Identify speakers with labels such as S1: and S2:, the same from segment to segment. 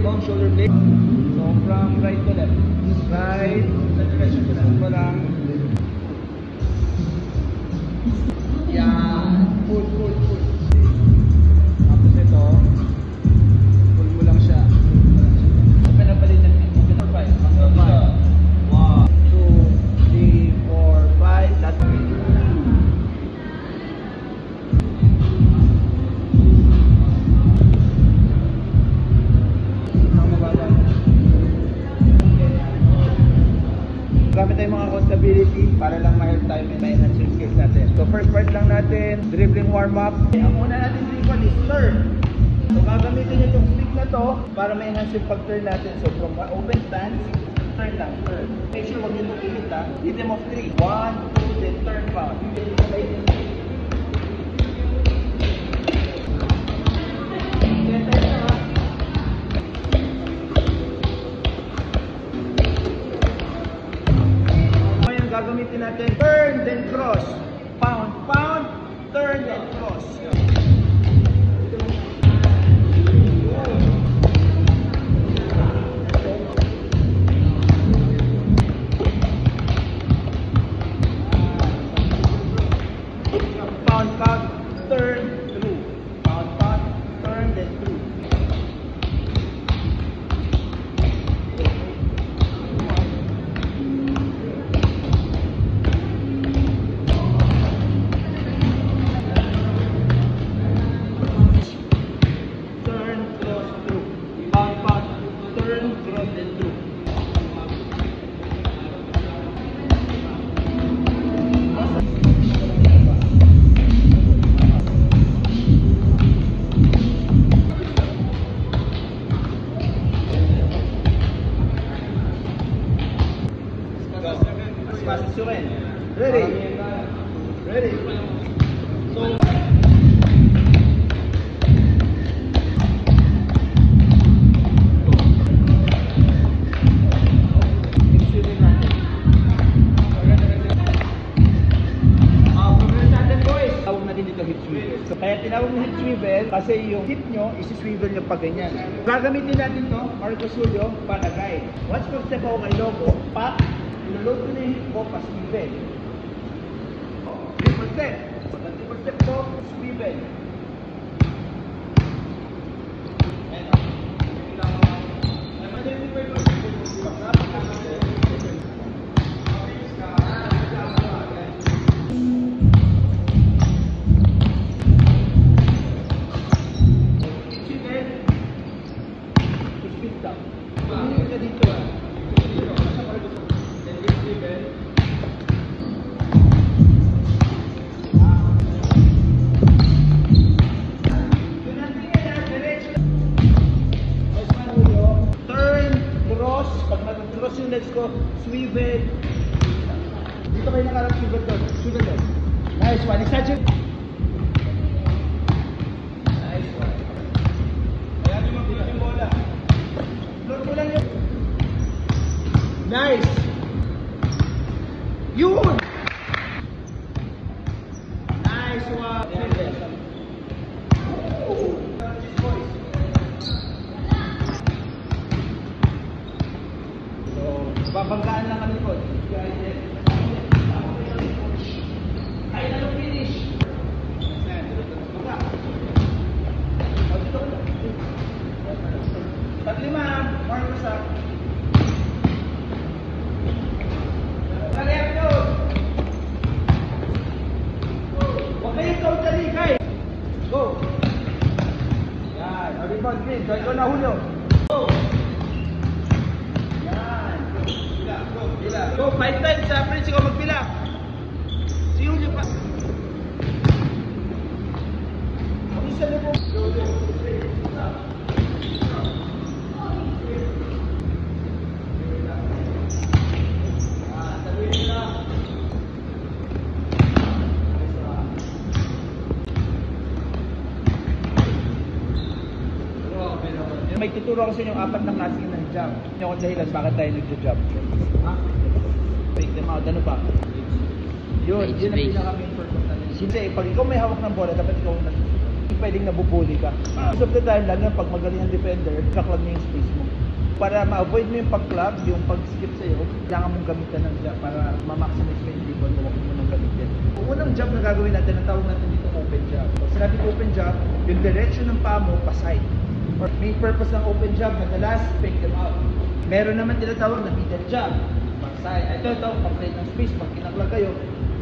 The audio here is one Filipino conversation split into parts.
S1: mo, shoulder blade. So from right to left. Right, sa direction ko lang. Yan. Pull. Tapos ito, pull mo lang siya. Open na pa rin ng 5. 1, 2, 3, 4, 5. That's it. Gamit tayong mga accountability para lang ma-help tayo ma-enhance yung skills natin. So first part lang natin, dribbling warm-up. Ang una natin dribbling is turn. So gagamitin nyo itong stick na to para ma-enhance yung pag-turn natin. So from open stance, turn lang, turn. Make sure huwag nyo itong ilit ha. Hit them of 3. 1, 2, then turn pound. Gagamitin natin, turn, then cross. Pound, turn, then cross. Pound, turn, through. Pound, turn, then through. Ready? So so kaya tinawag na hip swivel kasi yung hip nyo isi-swivel nyo pa ganyan. Gagamitin natin to, Marcos Julio, para guide. Once mag-step ako kay logo, pak, ilulog ko na yung hip ko, pa-swivel. Triple step. Triple step ko, swivel. Let's go, swivel. Dito kayo nakarap, swivel doon. Swivel doon. Nice one. Exaggerate. Nice one. Ayan yung mabigat yung bola. Load mo lang yun. Nice. Yun! Nice one. Babanggaan lang kami po. Ay, na finish. Tatlima, Marcos up. Left yun. Huwag kayo totally, guys. Go. Yan. Rebound, green. Go na, Julio. Go. Go, 5 times sa Prince, ikaw magpila. Si Julio pa. Ang isa na po. May tuturo ko sa inyo 4 na klase ng jump. Hindi ako dahilan bakit tayo nag-jump. Ha? Break them out. Ano pa? Yun. Yun ang pinaka-main purpose natin. Hindi, pag ikaw may hawak ng bola, dapat ikaw nasusunod. Hindi pwedeng nabubuli ka. Most of the time, lalo na pag magaling ang defender, kaklag niya yung space mo. Para ma-avoid mo yung pag-club, yung pag-skip sa'yo, kailangan mong gamitan ng jab para ma-maximize mo yung rebound mo, huwag mo nang gamitin. Unang jab na gagawin natin, ang tawag natin dito open jab. Pag sinabi open jab, yung direction ng paa mo, pa-side. Or main purpose ng open jab, madalas, fake them out. Meron naman tinatawag na middle jab. Pa-side. Ito, pag-create ng space, pag kinaklag kayo,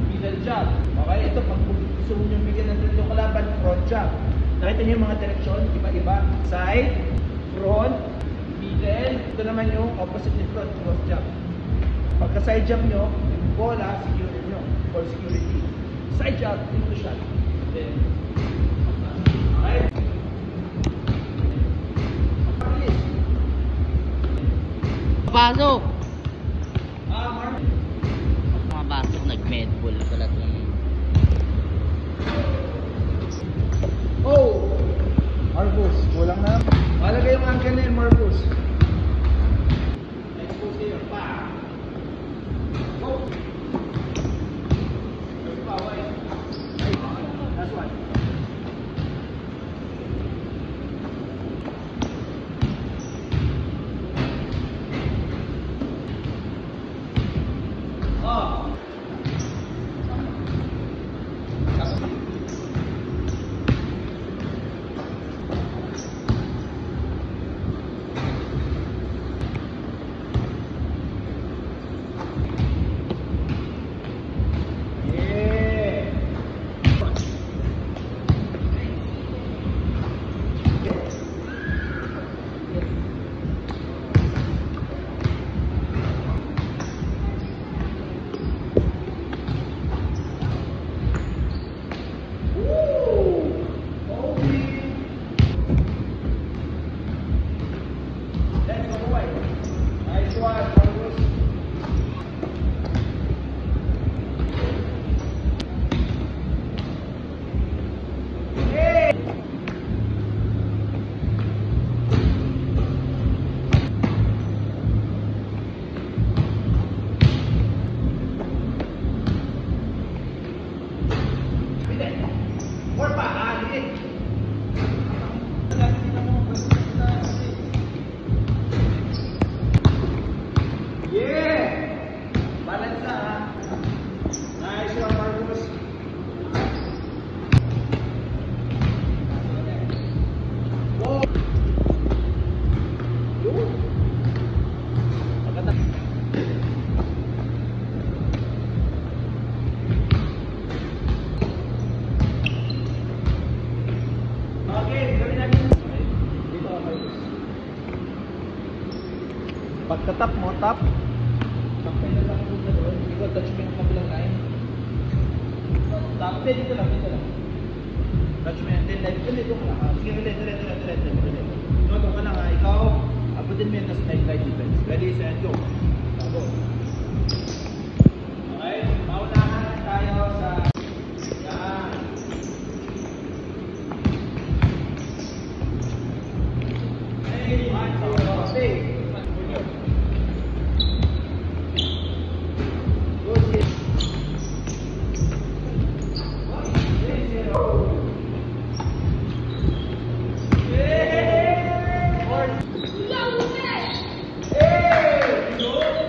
S1: middle jab. Okay, ito, pag gusto mo yung bigyan ng threat yung kalaban, front jab. Nakita niyo yung mga direksyon, iba-iba. Side, front, middle. Ito naman yung opposite ni front, cross jab. Pagka side jab nyo, yung bola, security nyo, for security. Side jab, into shot. Then, okay?
S2: Pasok!
S1: Mark.
S2: Makapasok, nag-medball pala itong...
S1: Oh! Marcus, kulang na. Malagay yung ankle na yun, Marcus. Expose kayo. Pa! Go! Pa, wait. Last one. Oh! Pagka-tap mo, tap. Tapay na lang po na doon. Ikaw, touch mo yung kabilang line. Tap. Dito lang. Touch mo yan. Dito ka lang. Sige, ulit. Noto ka lang ha. Ikaw, abutin mo yan na slide defense. Ready, set, go. Go. Okay, paunahan tayo sa... Yan. Hey, one, two, stay. Hey!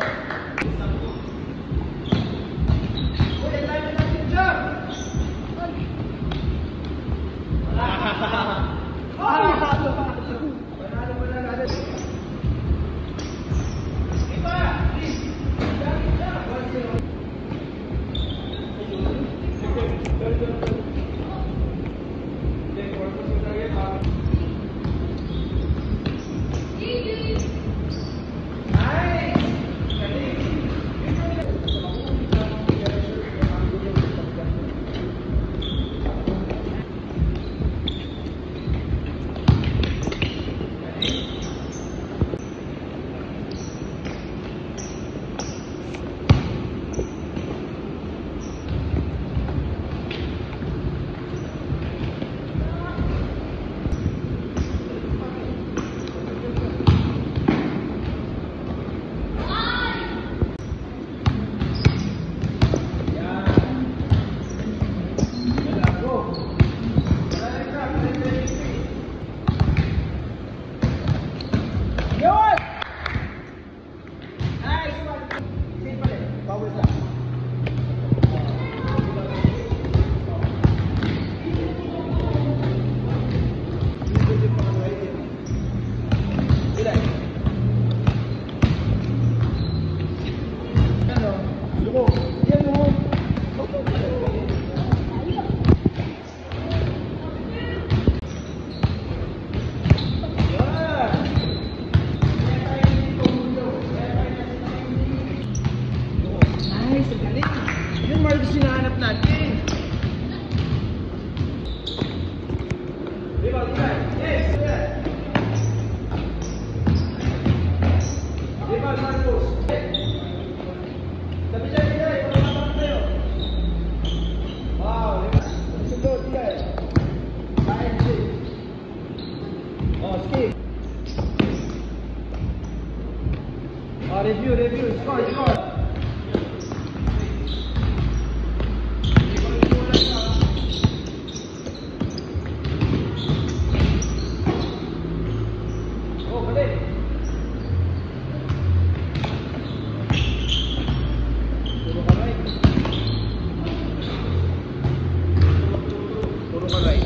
S1: mo. Yan mo. Nice, ang galing. Yun, Marcus, hinahanap natin. Diba, diba? Yes, yes. Diba, Marcus? Sabi dyan, diba? Pagkakapag tayo. Wow, diba? Sundot, diba? Kain, skip. Oh, skip. Oh, review. Score. Oh, balik. Puro ka right. Puro ka right.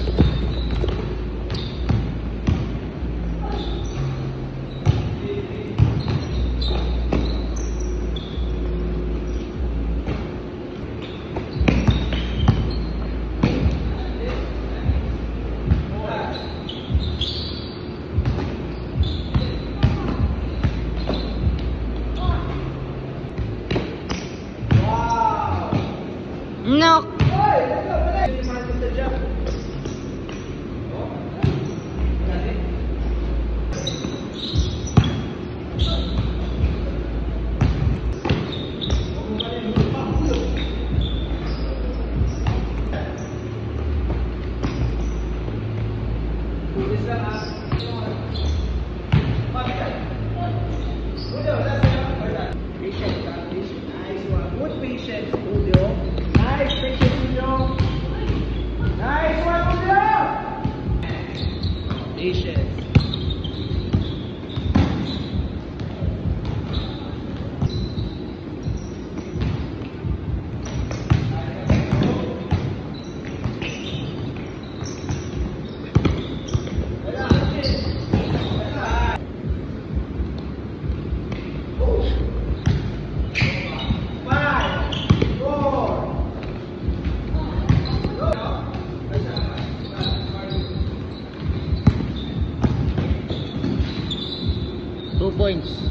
S2: No!
S1: Hoy, let's go, balik. Marcus the jump. Oh, galing. Pulis lang ha. Julio, that's it. Patience, patience. Nice one. Good patience, Julio. Nice patience, Julio. Nice one, Julio. Patience. Five, 4.
S2: 2 points.